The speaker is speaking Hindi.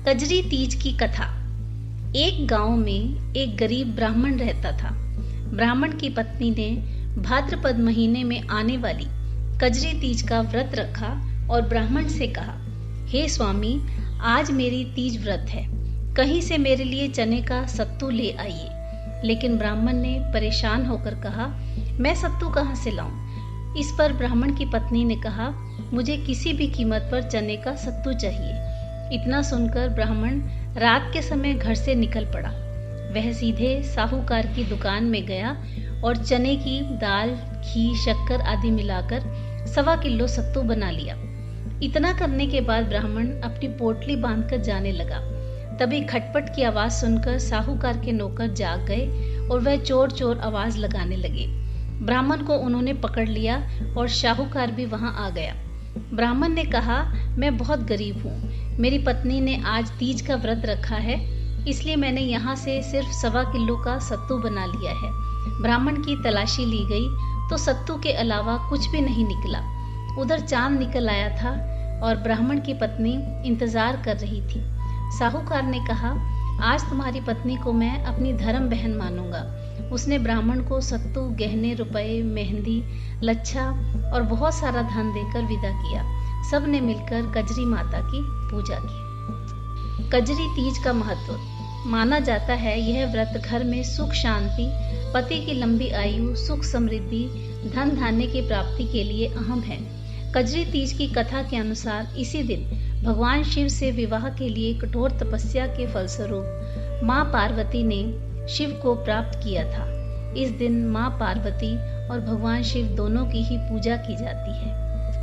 कजरी तीज की कथा। एक गांव में एक गरीब ब्राह्मण रहता था। ब्राह्मण की पत्नी ने भाद्रपद महीने में आने वाली कजरी तीज का व्रत रखा और ब्राह्मण से कहा, हे स्वामी, आज मेरी तीज व्रत है, कहीं से मेरे लिए चने का सत्तू ले आइए। लेकिन ब्राह्मण ने परेशान होकर कहा, मैं सत्तू कहाँ से लाऊं? इस पर ब्राह्मण की पत्नी ने कहा, मुझे किसी भी कीमत पर चने का सत्तू चाहिए। इतना सुनकर ब्राह्मण रात के समय घर से निकल पड़ा। वह सीधे साहूकार की दुकान में गया और चने की दाल, घी, शक्कर आदि मिलाकर 1.25 किलो सत्तू बना लिया। इतना करने के बाद ब्राह्मण अपनी पोटली बांधकर जाने लगा। तभी खटपट की आवाज सुनकर साहूकार के नौकर जाग गए और वह चोर चोर आवाज लगाने लगे। ब्राह्मण को उन्होंने पकड़ लिया और साहूकार भी वहां आ गया। ब्राह्मण ने कहा, मैं बहुत गरीब हूँ, मेरी पत्नी ने आज तीज का व्रत रखा है, इसलिए मैंने यहाँ से सिर्फ 1.25 किलो का सत्तू बना लिया है। ब्राह्मण की तलाशी ली गई तो सत्तू के अलावा कुछ भी नहीं निकला। उधर चांद निकल आया था और ब्राह्मण की पत्नी इंतजार कर रही थी। साहूकार ने कहा, आज तुम्हारी पत्नी को मैं अपनी धर्म बहन मानूंगा। उसने ब्राह्मण को सत्तू, गहने, रुपए, मेहंदी, लच्छा और बहुत सारा धन देकर विदा किया। सब ने मिलकर कजरी माता की पूजा की। कजरी तीज का महत्व। माना जाता है यह व्रत घर में सुख शांति, पति की लंबी आयु, सुख समृद्धि, धन धान्य की प्राप्ति के लिए अहम है। कजरी तीज की कथा के अनुसार इसी दिन भगवान शिव से विवाह के लिए कठोर तपस्या के फलस्वरूप माँ पार्वती ने शिव को प्राप्त किया था। इस दिन माँ पार्वती और भगवान शिव दोनों की ही पूजा की जाती है।